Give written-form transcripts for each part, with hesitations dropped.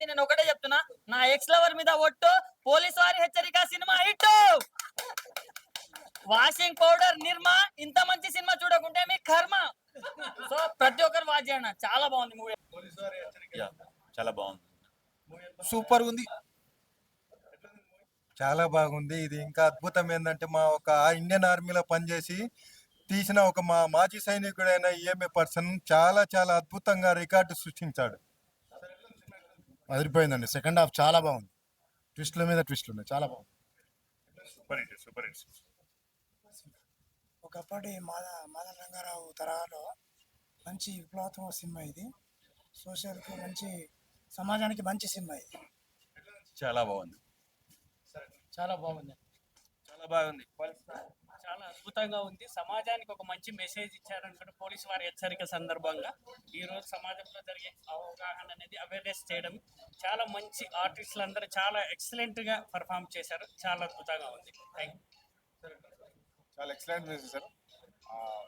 నేను ఒకటే చెప్తున్నా, నా ఎక్స్ లవర్ మీద ఒట్టు, పోలీస్ వారి హెచ్చరిక సినిమా హిట్. వాషింగ్ పౌడర్ నిర్మా, ఇంత మంచి సినిమా చూడకుంటే మీ కర్మ. సో ప్రతి ఒక్కరు వాచ్ చేయండి, చాలా బాగుంది మూవీ. చాలా బాగుంది, సూపర్ ఉంది, చాలా బాగుంది. ఇది ఇంకా అద్భుతం ఏంటంటే మా ఒక ఇండియన్ ఆర్మీలో పనిచేసి తీసిన ఒక మా మాజీ సైనికుడైన ఈఎంఏ పర్సన్ చాలా చాలా అద్భుతంగా రికార్డు సృష్టించాడు. అదిరిపోయిందండి. సెకండ్ హాఫ్ చాలా బాగుంది, ట్విస్ట్ల మీద ట్విస్ట్లు ఉన్నాయి, చాలా బాగుంది. Super hit, super hit. ఒకప్పటి మాదన రంగారావు తరహాలో మంచి విప్లవాత్మక సినిమా ఇది. సోషల్కి మంచి, సమాజానికి మంచి సినిమా ఇది. చాలా బాగుంది, చాలా బాగుంది, చాలా బాగుంది, చాలా అద్భుతంగా ఉంది. సమాజానికి ఒక మంచి మెసేజ్ ఇచ్చారనుకుంటే పోలీసు వారి హెచ్చరిక సందర్భంగా ఈ రోజు సమాజంలో జరిగే అవగాహన అనేది అవేర్నెస్ చేయడం, చాలా మంచి ఆర్టిస్టులు అందరూ చాలా ఎక్సలెంట్ గా పర్ఫామ్ చేశారు. చాలా అద్భుతంగా ఉంది. Thank you. చాలా ఎక్సలెంట్ మెసేజ్ సార్.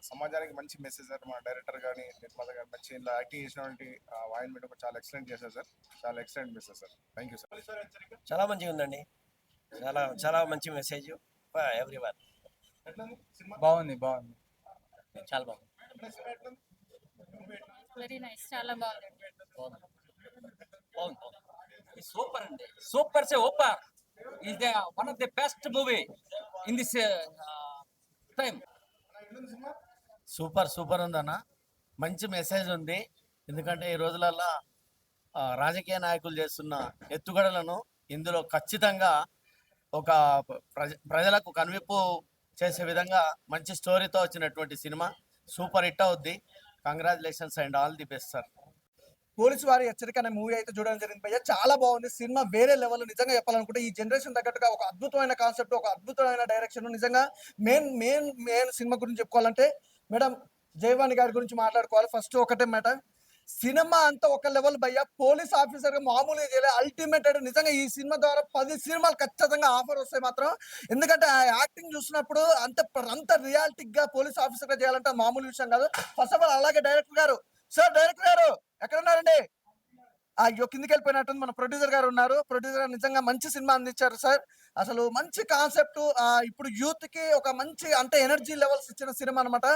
సమాజానికి మంచి మెసేజ్ సార్. మా డైరెక్టర్ కానీ నిర్మాత కానీ మంచి ఇలా యాక్టింగ్ చేసినటువంటి వాయిన్ మీద చాలా ఎక్సలెంట్ చేశారు సార్. చాలా excellent message sir. Thank you sir. చాలా మంచిగా ఉందండి, చాలా చాలా మంచి మెసేజ్ ఎవ్రీవన్. బాగుంది, బాగుంది, చాలా బాగుంది. వెరీ నైస్, చాలా బాగుంది. సూపర్ అండి, సూపర్ సే ఓపర్ is the one of the best movie in this time. Super super ఉందన్న, మంచి మెసేజ్ ఉంది. ఎందుకంటే ఈ రోజులలో రాజకీయ నాయకులు చేస్తున్న ఎత్తుగడలను ఇందులో ఖచ్చితంగా ఒక ప్రజలకు కనువిప్పు చేసే విధంగా మంచి స్టోరీతో వచ్చినటువంటి సినిమా సూపర్ హిట్ అవుద్ది. Congratulations and all the best sir. Police వారి హెచ్చరిక అనే మూవీ అయితే చూడడం జరిగింది భయ్య. చాలా బాగుంది సినిమా, వేరే లెవెల్. నిజంగా చెప్పాలనుకుంటే ఈ జనరేషన్ తగ్గట్టుగా ఒక అద్భుతమైన కాన్సెప్ట్, ఒక అద్భుతమైన డైరెక్షన్. నిజంగా మెయిన్ సినిమా గురించి చెప్పుకోవాలంటే మేడం జయవాణి గారి గురించి మాట్లాడుకోవాలి. ఫస్ట్ ఒకటే మాట, సినిమా అంతా ఒక లెవెల్ భయ్య. పోలీస్ ఆఫీసర్ గా మామూలుగా చేయలేదు, అల్టిమేట్. నిజంగా ఈ సినిమా ద్వారా 10 సినిమాలు ఖచ్చితంగా ఆఫర్ వస్తాయి మాత్రం. ఎందుకంటే ఆ యాక్టింగ్ చూసినప్పుడు అంత రియాలిటిక్ గా పోలీస్ ఆఫీసర్ గా చేయాలంటే మామూలు విషయం కాదు. ఫస్ట్ ఆఫ్ ఆల్ అలాగే డైరెక్టర్ గారు, సార్ డైరెక్టర్ గారు ఎక్కడ ఉన్నారండి? అయ్యో కిందికి వెళ్ళిపోయినట్టుంది. మన ప్రొడ్యూసర్ గారు ఉన్నారు. ప్రొడ్యూసర్ గారు నిజంగా మంచి సినిమా అందించారు సార్. అసలు మంచి కాన్సెప్ట్, ఇప్పుడు యూత్ కి ఒక మంచి అంటే ఎనర్జీ లెవెల్స్ ఇచ్చిన సినిమా అనమాట.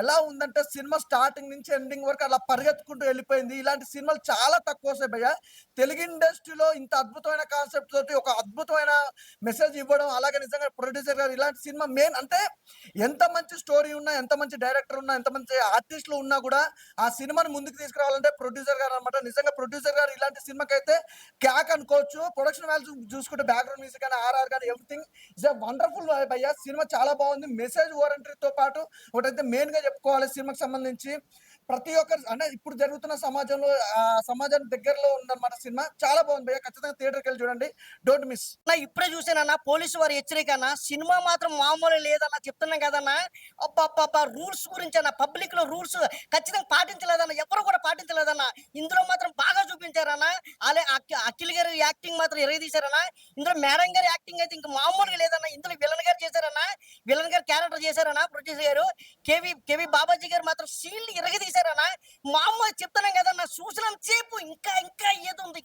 ఎలా ఉందంటే సినిమా స్టార్టింగ్ నుంచి ఎండింగ్ వరకు అలా పరిగెత్తుకుంటూ వెళ్ళిపోయింది. ఇలాంటి సినిమాలు చాలా తక్కువ వస్తాయి భయ్య. తెలుగు ఇండస్ట్రీలో ఇంత అద్భుతమైన కాన్సెప్ట్ తోటి ఒక అద్భుతమైన మెసేజ్ ఇవ్వడం, అలాగే నిజంగా ప్రొడ్యూసర్ గారు ఇలాంటి సినిమా మెయిన్ అంటే ఎంత మంచి స్టోరీ ఉన్నా, ఎంత మంచి డైరెక్టర్ ఉన్నా, ఎంత మంచి ఆర్టిస్టులు ఉన్నా కూడా ఆ సినిమాని ముందుకు తీసుకురావాలంటే ప్రొడ్యూసర్ గారు అనమాట. నిజంగా ప్రొడ్యూసర్ గారు ఇలాంటి సినిమాకి అయితే క్యాక్ అనుకోవచ్చు. ప్రొడక్షన్ వాల్యూ చూసుకుంటే బ్యాక్గ్రౌండ్ మ్యూజిక్ కానీ ఆర్ఆర్ కానీ ఎవ్రీథింగ్ ఇస్ ఎ వండర్ఫుల్ భయ్య. సినిమా చాలా బాగుంది. మెసేజ్ ఓరియంటెడ్తో పాటు ఒకటైతే మెయిన్ గా చెప్పుకోవాలి సినిమాకి సంబంధించి. ప్రతి ఒక్కరు అంటే ఇప్పుడు జరుగుతున్న సమాజంలో సమాజానికి దగ్గరలో ఉందన్నమాట సినిమా. చాలా బాగుంది భయ్య, ఖచ్చితంగా థియేటర్కి వెళ్ళి చూడండి, డోంట్ మిస్. ఇప్పుడే చూసానన్నా పోలీసు వారి హెచ్చరిక అన్న, సినిమా మాత్రం మామూలు లేదన్నా, చెప్తున్నాం కదన్నా. అబ్బా రూల్స్ గురించి అన్న, పబ్లిక్ లో రూల్స్ ఖచ్చితంగా పాటించలేదన్న, ఎవరు కూడా పాటించలేదన్న. ఇందులో మాత్రం బాగా చూపించారన్నా. అలే అఖిల్ గారి యాక్టింగ్ మాత్రం ఎరగదీశారన్నా. ఇందులో మేడం గారి యాక్టింగ్ అయితే ఇంకా మామూలుగా లేదన్నా. ఇందులో విలన్ గారు చేశారన్నా, విలన్ గారు క్యారెక్టర్ చేశారన్నా ప్రొడ్యూసర్ గారు. కేవి బాబాజీ గారు మాత్రం సీల్ ఎరగదీశారన్నా. మామూలు చెప్తున్నాం కదన్నా, చూసినంత సేపు ఇంకా ఏదో ఉంది,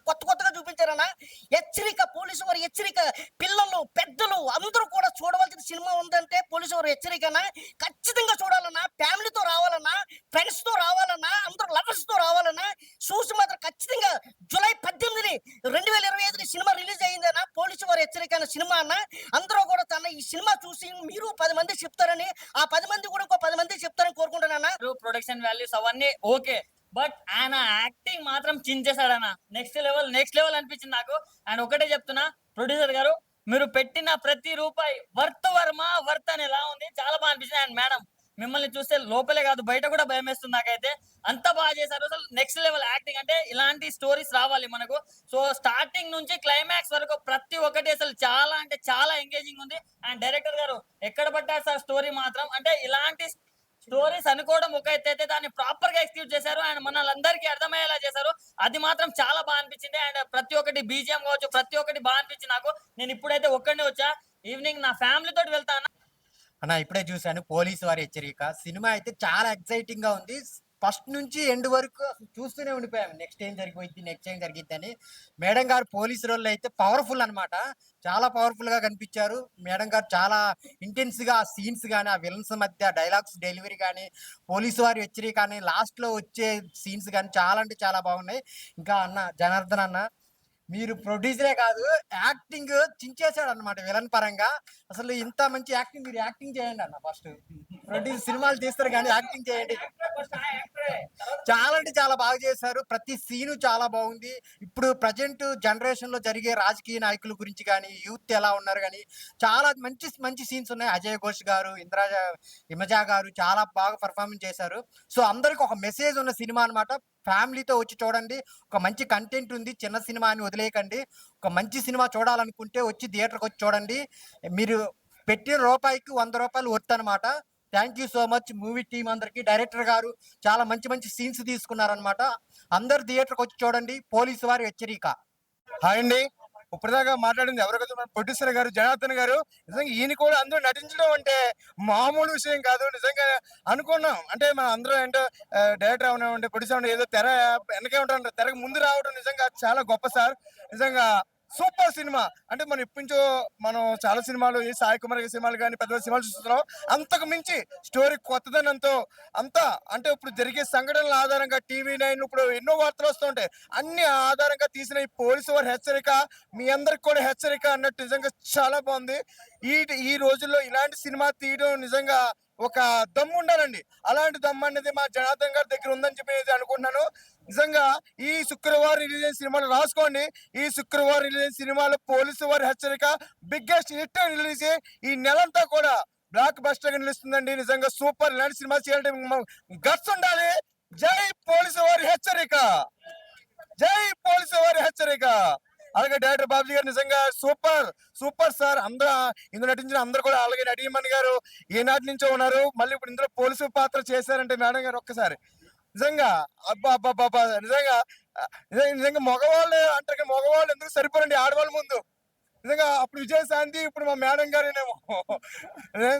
కొత్తగా చూపించారన్నా. హెచ్చరిక, పోలీసు వారి హెచ్చరిక. పిల్లలు పెద్దలు అందరూ కూడా చూడవలసిన సినిమా ఉందంటే పోలీసు వారి హెచ్చరికనా. ఖచ్చితంగా చూడాలన్నా, ఫ్యామిలీతో రావాలన్నా, ఫ్రెండ్స్ తో రావాలన్నా, అందరూ లవర్స్ తో రావాలన్నా. చూసి మాత్రం ఖచ్చితంగా జూలై 18, 2025 సినిమా రిలీజ్ అయిందన్నా. పోలీసు వారి హెచ్చరిక అన్న సినిమా అన్న. అందరూ కూడా ఈ సినిమా చూసి మీరు 10 మంది చెప్తారని, ఆ 10 మంది కూడా ఇంకో 10 మంది చెప్తారని కోరుకుంటున్నాను. ప్రొడక్షన్ వాల్యూస్ అవన్నీ ఓకే, బట్ ఆయన యాక్టింగ్ మాత్రం చించేశాడన్న. నెక్స్ట్ లెవెల్ అనిపించింది నాకు. అండ్ ఒకటే చెప్తున్నా, ప్రొడ్యూసర్ గారు మీరు పెట్టిన ప్రతి రూపాయి వర్త్ అని ఎలా ఉంది, చాలా బాగా అనిపించింది. అండ్ మేడం మిమ్మల్ని చూస్తే లోపలే కాదు బయట కూడా భయం వేస్తుంది నాకైతే, అంత బాగా చేశారు. అసలు నెక్స్ట్ లెవెల్ యాక్టింగ్. అంటే ఇలాంటి స్టోరీస్ రావాలి మనకు. సో స్టార్టింగ్ నుంచి క్లైమాక్స్ వరకు ప్రతి ఒక్కటి అసలు చాలా అంటే చాలా ఎంగేజింగ్ ఉంది. అండ్ డైరెక్టర్ గారు ఎక్కడ పట్టారు సార్ స్టోరీ మాత్రం. అంటే ఇలాంటి స్టోరీస్ అనుకోవడం ఒక అయితే దాన్ని ప్రాపర్ గా ఎక్స్క్యూట్ చేశారు. అండ్ మనల్ని అర్థమయ్యేలా చేశారు. అది మాత్రం చాలా బాగా అనిపించింది. అండ్ ప్రతి ఒక్కటి బీజిఎం కావచ్చు, ప్రతి ఒక్కటి బాగా అనిపించింది నాకు. నేను ఇప్పుడైతే ఒక్కడే వచ్చా, ఈవినింగ్ నా ఫ్యామిలీ తోటి వెళ్తాను అన్న. ఇప్పుడే చూశాను పోలీసు వారి హెచ్చరిక సినిమా, అయితే చాలా ఎక్సైటింగ్ గా ఉంది. ఫస్ట్ నుంచి ఎండ్ వరకు అసలు చూస్తూనే ఉండిపోయాం. నెక్స్ట్ ఏం జరిగిద్ది అని. మేడం గారు పోలీస్ రోల్ అయితే పవర్ఫుల్ అన్నమాట. చాలా పవర్ఫుల్ గా కనిపించారు. మేడం గారు చాలా ఇంటెన్స్ గా సీన్స్ గానీ, ఆ విలన్స్ మధ్య డైలాగ్స్ డెలివరీ కానీ, పోలీసు వారి హెచ్చరిక కానీ, లాస్ట్ లో వచ్చే సీన్స్ కానీ చాలా అంటే చాలా బాగున్నాయి. ఇంకా జనార్దన్ అన్న, మీరు ప్రొడ్యూసరే కాదు, యాక్టింగ్ చించేశాడు అన్నమాట విలన్ పరంగా. అసలు ఇంత మంచి యాక్టింగ్, మీరు యాక్టింగ్ చేయండి అన్న. ఫస్ట్ ప్రొడ్యూస్ సినిమాలు తీస్తారు కానీ యాక్టింగ్ చేయండి. చాలా అంటే చాలా బాగా చేశారు. ప్రతి సీను చాలా బాగుంది. ఇప్పుడు ప్రజెంట్ జనరేషన్ లో జరిగే రాజకీయ నాయకుల గురించి కానీ, యూత్ ఎలా ఉన్నారు కానీ, చాలా మంచి మంచి సీన్స్ ఉన్నాయి. అజయ్ ఘోష్ గారు, హిమజా గారు చాలా బాగా పర్ఫార్మెన్స్ చేశారు. సో అందరికి ఒక మెసేజ్ ఉన్న సినిమా అన్నమాట. ఫ్యామిలీతో వచ్చి చూడండి. ఒక మంచి కంటెంట్ ఉంది. చిన్న సినిమా అని వదిలేయకండి. ఒక మంచి సినిమా చూడాలనుకుంటే వచ్చి థియేటర్కి వచ్చి చూడండి. మీరు పెట్టిన రూపాయికి 100 రూపాయలు వర్త్ అనమాట. Thank you so much movie team అందరికి. డైరెక్టర్ గారు చాలా మంచి మంచి సీన్స్ తీసుకున్నారనమాట. అందరు థియేటర్కి వచ్చి చూడండి. పోలీసు వారి హెచ్చరిక. హాయ్ అండి. ఇప్పటిదాకా మాట్లాడింది ఎవరు కదా, మన ప్రొడ్యూసర్ గారు జనార్దన్ గారు. నిజంగా ఈయన కూడా అందరూ నటించడం అంటే మామూలు విషయం కాదు. నిజంగా అనుకున్నాం అంటే మనం అందరూ అంటే డైరెక్టర్ అవనివ్వండి, ప్రొడ్యూసర్ అవనివ్వండి, ఏదో తెర వెనకే ఉంటారు, తెరకు ముందు రావడం నిజంగా చాలా గొప్ప సార్. నిజంగా సూపర్ సినిమా. అంటే మనం ఇప్పించో మనం చాలా సినిమాలు, ఈ సాయి కుమార్ గారి సినిమాలు కానీ పెద్ద సినిమాలు చూస్తున్నాం. అంతకు మించి స్టోరీ కొత్తదనంతో అంతా అంటే ఇప్పుడు జరిగే సంఘటనల ఆధారంగా TV9 ఇప్పుడు ఎన్నో వార్తలు వస్తుంటాయి. అన్ని ఆధారంగా తీసిన ఈ పోలీసు వారి హెచ్చరిక మీ అందరికి కూడా హెచ్చరిక అన్నట్టు నిజంగా చాలా బాగుంది. ఈ రోజుల్లో ఇలాంటి సినిమా తీయడం నిజంగా ఒక దమ్ము ఉండాలండి. అలాంటి దమ్ము అనేది మా జనార్దన్ గారి దగ్గర ఉందని చెప్పి అనుకుంటున్నాను. నిజంగా ఈ శుక్రవారం రిలీజ్ అయిన సినిమాలు రాసుకోండి. ఈ శుక్రవారం రిలీజ్ అయిన సినిమాలు పోలీసు వారి హెచ్చరిక బిగ్గెస్ట్ హిట్ రిలీజ్ ఈ నెలంతా కూడా బ్లాక్ బస్టర్ గా నిలుస్తుందండి. నిజంగా సూపర్. ఇలాంటి సినిమా చేయాలంటే గట్స్ ఉండాలి. జై పోలీసు వారి హెచ్చరిక, జై పోలీసు వారి హెచ్చరిక. అలాగే డైరెక్టర్ బాబుజీ గారు నిజంగా సూపర్ సూపర్ సార్. అందరూ ఇందులో నటించిన అందరూ కూడా, అలాగే నడిమన్ గారు ఏనాటి నుంచో ఉన్నారు, మళ్ళీ ఇప్పుడు ఇందులో పోలీసు పాత్ర చేశారంటే మేడం గారు ఒక్కసారి నిజంగా అబ్బా అబ్బా అబ్బా నిజంగా నిజంగా మగవాళ్ళు అంటే మగవాళ్ళు ఎందుకు సరిపోరండి ఆడవాళ్ళ ముందు. నిజంగా అప్పుడు విజయశాంతి, ఇప్పుడు మా మేడం గారేనేమో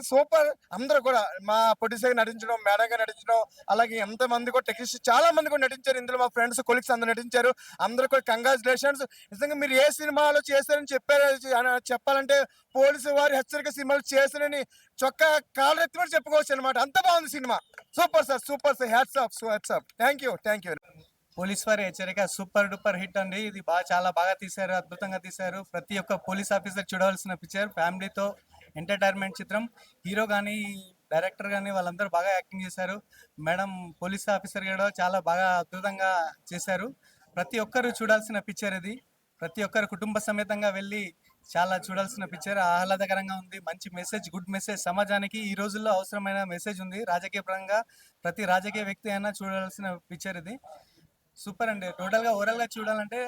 సూపర్. అందరూ కూడా మా ప్రొడ్యూసర్ నటించడం, మేడం గారు నటించడం, అలాగే ఎంతమంది కూడా టెక్నీషియన్ చాలా మంది కూడా నటించారు. ఇందులో మా ఫ్రెండ్స్ కొలీగ్స్ అందరూ నటించారు. అందరూ కూడా కంగ్రాచులేషన్స్. నిజంగా మీరు ఏ సినిమాలో చేశారని చెప్పాలంటే పోలీసు వారి హెచ్చరిక సినిమాలు చేశారని చొక్కా కాళ్ళెత్తి కూడా చెప్పుకోవచ్చు అనమాట. అంత బాగుంది cinema. Super sir, super sir. Hats off. Thank you. Police వారి హెచ్చరిక సూపర్ డూపర్ హిట్ అండి. ఇది చాలా బాగా తీశారు, అద్భుతంగా తీశారు. ప్రతి ఒక్క పోలీస్ ఆఫీసర్ చూడవలసిన పిక్చర్. ఫ్యామిలీతో ఎంటర్టైన్మెంట్ చిత్రం. హీరో కానీ డైరెక్టర్ కానీ వాళ్ళందరూ బాగా యాక్టింగ్ చేశారు. మేడం పోలీస్ ఆఫీసర్ కూడా చాలా బాగా అద్భుతంగా చేశారు. ప్రతి ఒక్కరు చూడాల్సిన పిక్చర్ ఇది. ప్రతి ఒక్కరు కుటుంబ సమేతంగా వెళ్ళి చాలా చూడాల్సిన పిక్చర్. ఆహ్లాదకరంగా ఉంది. మంచి మెసేజ్, గుడ్ మెసేజ్. సమాజానికి ఈ రోజుల్లో అవసరమైన మెసేజ్ ఉంది. రాజకీయ పరంగా ప్రతి రాజకీయ వ్యక్తి అయినా చూడాల్సిన పిక్చర్ ఇది. సూపర్ అండి. టోటల్ గా ఓవరాల్ గా చూడాలంటే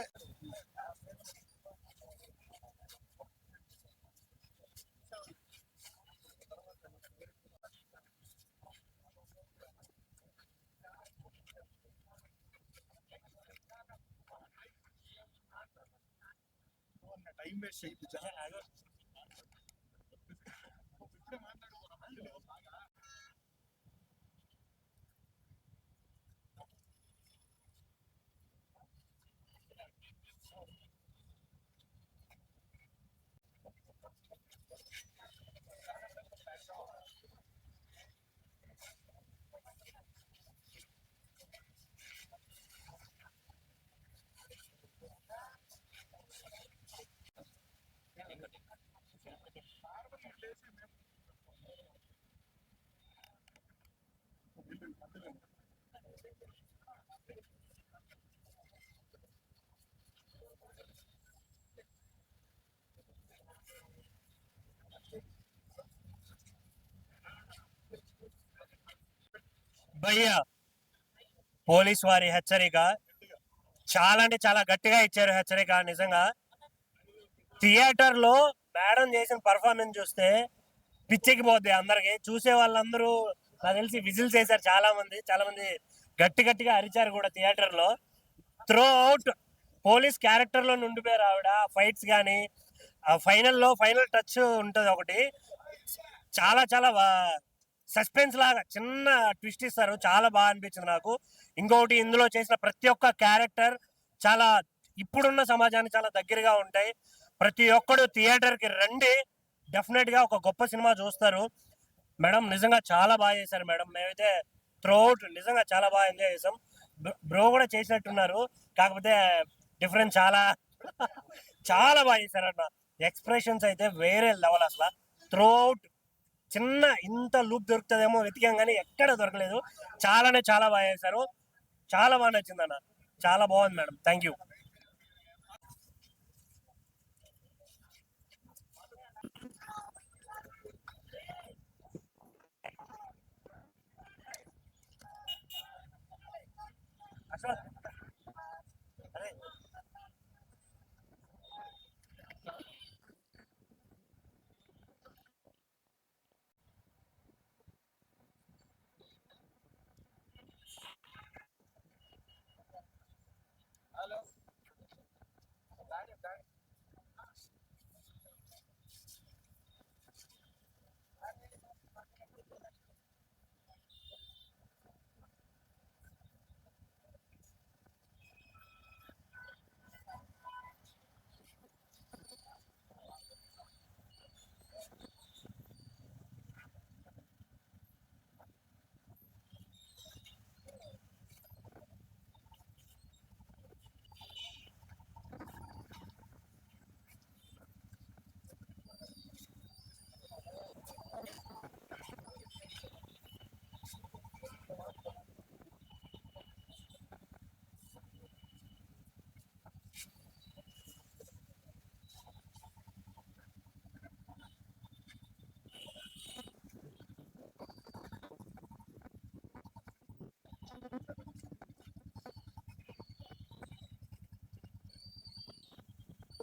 భయ్యా పోలీస్ వారి హెచ్చరిక చాలా అంటే చాలా గట్టిగా ఇచ్చారు హెచ్చరిక. నిజంగా థియేటర్ లో మేడం చేసిన పర్ఫార్మెన్స్ చూస్తే పిచ్చెకి పోద్ది అందరికి. చూసే వాళ్ళందరూ నాకు తెలిసి విజిల్స్ వేశారు. చాలా మంది గట్టిగా అరిచారు కూడా థియేటర్ లో. త్రూ అవుట్ పోలీస్ క్యారెక్టర్ లో ఉండిపోయారు ఆవిడ. ఫైట్స్ కానీ ఫైనల్ టచ్ ఉంటది ఒకటి. చాలా సస్పెన్స్ లాగా చిన్న ట్విస్ట్ ఇస్తారు, చాలా బాగా అనిపించింది నాకు. ఇంకొకటి, ఇందులో చేసిన ప్రతి ఒక్క క్యారెక్టర్ చాలా ఇప్పుడున్న సమాజానికి చాలా దగ్గరగా ఉంటాయి. ప్రతి ఒక్కడు థియేటర్కి రండి, డెఫినెట్ గా ఒక గొప్ప సినిమా చూస్తారు. మేడం నిజంగా చాలా బాగా చేశారు మేడం. మేమైతే త్రూఅవుట్ నిజంగా చాలా బాగా ఎంజాయ్ చేసాం. బ్రో కూడా చేసినట్టున్నారు, కాకపోతే డిఫరెన్స్ చాలా చాలా బాగా చేశారన్న. ఎక్స్ప్రెషన్స్ అయితే వేరే లెవెల్ అసలు. త్రూఅవుట్ చిన్న ఇంత లూప్ దొరుకుతుందేమో వెతికాం కానీ ఎక్కడ దొరకలేదు. చాలానే చాలా బాగా చేశారు, చాలా బాగా నచ్చింది అన్న, చాలా బాగుంది మేడం. Thank you.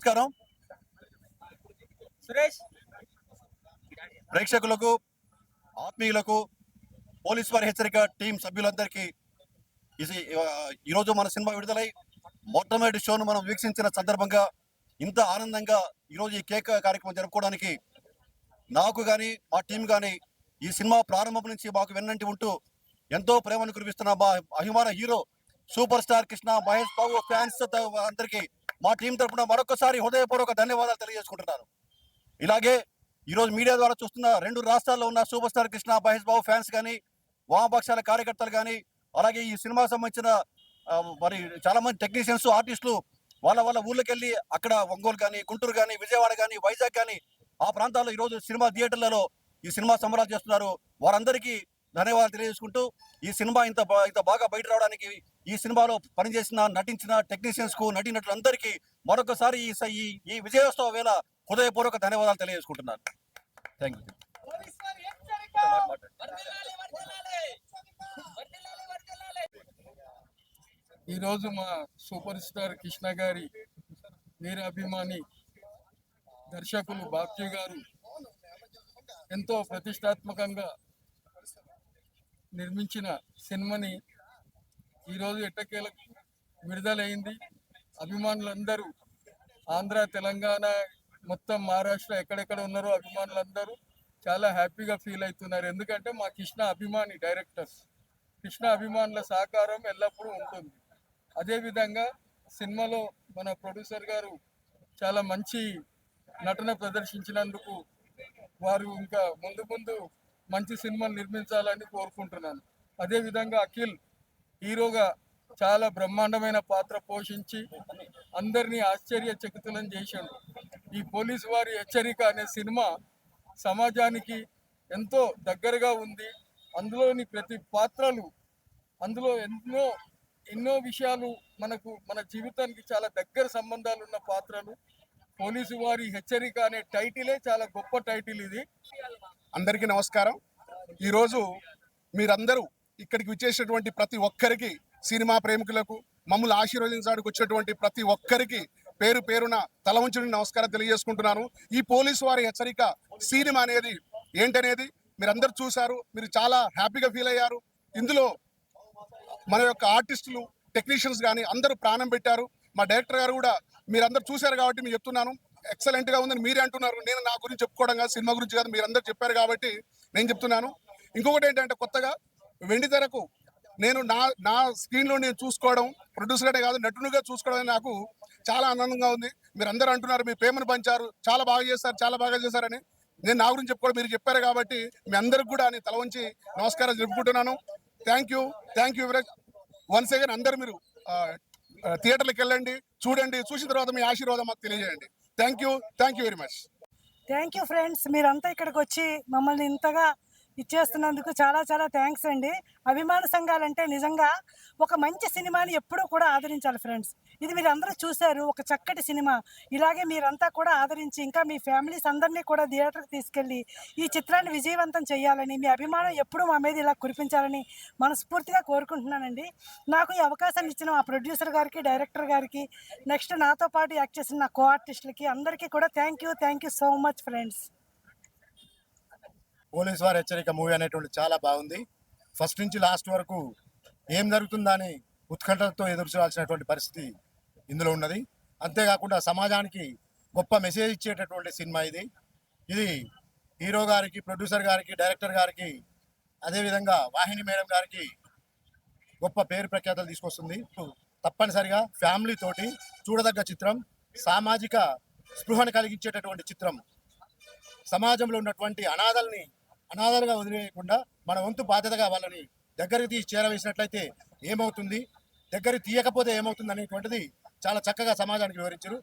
నమస్కారం. సురేష్ ప్రేక్షకులకు, ఆత్మీయులకు, పోలీస్ వారి హెచ్చరిక టీం సభ్యులందరికీ ఈరోజు మన సినిమా విడుదలై మొట్టమొదటి షోను మనం వీక్షించిన సందర్భంగా ఇంత ఆనందంగా ఈరోజు ఈ కేక్ కార్యక్రమం జరుపుకోవడానికి నాకు కానీ మా టీం కానీ ఈ సినిమా ప్రారంభం నుంచి మాకు వెన్నంటి ఉంటూ ఎంతో ప్రేమను కురిపిస్తున్న మా అభిమాన hero superstar Krishna Mahesh Babu fans అందరికీ మా టీం తరఫున మరొకసారి హృదయపూర్వక ధన్యవాదాలు తెలియజేసుకుంటున్నాను. ఇలాగే ఈరోజు మీడియా ద్వారా చూస్తున్న 2 రాష్ట్రాల్లో ఉన్న super star Krishna Mahesh Babu fans కానీ, వామపక్షాల కార్యకర్తలు కానీ, అలాగే ఈ సినిమాకి సంబంధించిన మరి చాలా మంది టెక్నీషియన్స్, ఆర్టిస్టులు వాళ్ళ ఊళ్ళకి వెళ్ళి అక్కడ ఒంగోలు కానీ, గుంటూరు కానీ, విజయవాడ కానీ, వైజాగ్ కానీ ఆ ప్రాంతాల్లో ఈరోజు సినిమా థియేటర్లలో ఈ సినిమా సంబరాలు చేస్తున్నారు. వారందరికీ ధన్యవాదాలు తెలియజేసుకుంటూ ఈ సినిమా ఇంత బాగా బయట రావడానికి ఈ సినిమాలో పనిచేసిన, నటించిన టెక్నీషియన్స్ కు, నటీనటులందరికీ మరొకసారి ఈ విజయోత్సవ వేళ హృదయపూర్వక ధన్యవాదాలు తెలియజేసుకుంటున్నాను. Thank you. ఈరోజు మా సూపర్ స్టార్ కృష్ణ గారి వీర అభిమాని దర్శకులు బాబ్జీ గారు ఎంతో ప్రతిష్టాత్మకంగా నిర్మించిన సినిమాని ఈరోజు ఎట్టకేల విడుదలైంది. అభిమానులందరూ ఆంధ్ర, తెలంగాణ, మొత్తం మహారాష్ట్ర ఎక్కడెక్కడ ఉన్నారో అభిమానులందరూ చాలా హ్యాపీగా ఫీల్ అవుతున్నారు. ఎందుకంటే మా కృష్ణ అభిమాని డైరెక్టర్స్, కృష్ణ అభిమానుల సహకారం ఎల్లప్పుడూ ఉంటుంది. అదేవిధంగా సినిమాలో మన ప్రొడ్యూసర్ గారు చాలా మంచి నటన ప్రదర్శించినందుకు వారు ఇంకా ముందు మంచి సినిమాలు నిర్మించాలని కోరుకుంటున్నాను. అదేవిధంగా అఖిల్ హీరోగా చాలా బ్రహ్మాండమైన పాత్ర పోషించి అందరినీ ఆశ్చర్యచకితులను చేశాడు. ఈ పోలీసు వారి హెచ్చరిక అనే సినిమా సమాజానికి ఎంతో దగ్గరగా ఉంది. అందులోని ప్రతి పాత్రలు, అందులో ఎన్నో విషయాలు మన జీవితానికి చాలా దగ్గర సంబంధాలు ఉన్న పాత్రలు. పోలీసు వారి హెచ్చరిక అనే టైటిలే చాలా గొప్ప టైటిల్. ఇది అందరికీ నమస్కారం. ఈరోజు మీరందరూ ఇక్కడికి విచ్చేసినటువంటి ప్రతి ఒక్కరికి, సినిమా ప్రేమికులకు, మమ్మల్ని ఆశీర్వదించడానికి వచ్చినటువంటి ప్రతి ఒక్కరికి పేరు పేరున తల వంచుని నమస్కారం తెలియజేసుకుంటున్నాను. ఈ పోలీసు వారి హెచ్చరిక సినిమా అనేది ఏంటనేది మీరందరూ చూశారు. మీరు చాలా హ్యాపీగా ఫీల్ అయ్యారు. ఇందులో మన యొక్క ఆర్టిస్టులు, టెక్నీషియన్స్ కానీ అందరూ ప్రాణం పెట్టారు. మా డైరెక్టర్ గారు కూడా మీరందరూ చూశారు కాబట్టి మీకు చెప్తున్నాను, ఎక్సలెంట్ గా ఉందని మీరే అంటున్నారు. నేను నా గురించి చెప్పుకోవడం కాదు, సినిమా గురించి కాదు, మీరందరూ చెప్పారు కాబట్టి నేను చెప్తున్నాను. ఇంకొకటి ఏంటంటే కొత్తగా వెండి తెరకు నేను నా స్క్రీన్లో నేను చూసుకోవడం, ప్రొడ్యూసర్గానే కాదు నటునిగా చూసుకోవడం అనేది నాకు చాలా ఆనందంగా ఉంది. మీరు అందరూ అంటున్నారు మీ ప్రేమను పంచారు, చాలా బాగా చేస్తారు, చాలా బాగా చేశారని. నేను నా గురించి చెప్పుకోవడం మీరు చెప్పారు కాబట్టి మీ అందరికి కూడా నేను తల వంచి నమస్కారం చెప్పుకుంటున్నాను. Thank you once again. అందరూ మీరు థియేటర్లకు వెళ్ళండి, చూడండి, చూసిన తర్వాత మీ ఆశీర్వాదం మాకు తెలియజేయండి. Thank you very much. Thank you friends, మీరంతా ఇక్కడికి వచ్చి మమ్మల్ని ఇంతగా ఇచ్చేస్తున్నందుకు చాలా చాలా థ్యాంక్స్ అండి. అభిమాన సంఘాలంటే నిజంగా ఒక మంచి సినిమాని ఎప్పుడూ కూడా ఆదరించాలి ఫ్రెండ్స్. ఇది మీరు అందరూ చూశారు, ఒక చక్కటి సినిమా. ఇలాగే మీరంతా కూడా ఆదరించి ఇంకా మీ ఫ్యామిలీస్ అందరినీ కూడా థియేటర్కి తీసుకెళ్ళి ఈ చిత్రాన్ని విజయవంతం చేయాలని, మీ అభిమానం ఎప్పుడూ మా మీద ఇలా కురిపించాలని మనస్ఫూర్తిగా కోరుకుంటున్నానండి. నాకు ఈ అవకాశాన్ని ఇచ్చిన మా ప్రొడ్యూసర్ గారికి, డైరెక్టర్ గారికి, నెక్స్ట్ నాతో పాటు యాక్ట్ చేసిన నా కో ఆర్టిస్టులకి అందరికీ కూడా thank you so much friends. Police వారి హెచ్చరిక మూవీ అనేటువంటి చాలా బాగుంది. ఫస్ట్ నుంచి లాస్ట్ వరకు ఏం జరుగుతుందని ఉత్కంఠతో ఎదురు చూడాల్సినటువంటి పరిస్థితి ఇందులో ఉన్నది. అంతేకాకుండా సమాజానికి గొప్ప మెసేజ్ ఇచ్చేటటువంటి సినిమా ఇది. ఇది హీరో గారికి, ప్రొడ్యూసర్ గారికి, డైరెక్టర్ గారికి, అదేవిధంగా వాహిని మేడం గారికి గొప్ప పేరు ప్రఖ్యాతలు తీసుకొస్తుంది. తప్పనిసరిగా ఫ్యామిలీ తోటి చూడదగ్గ చిత్రం, సామాజిక స్పృహను కలిగించేటటువంటి చిత్రం. సమాజంలో ఉన్నటువంటి అనాథలుగా వదిలేయకుండా మన వంతు బాధ్యతగా వాళ్ళని దగ్గరికి తీసి చేరవేసినట్లయితే ఏమవుతుంది, దగ్గరికి తీయకపోతే ఏమవుతుంది అనేటువంటిది చాలా చక్కగా సమాజానికి వివరించారు.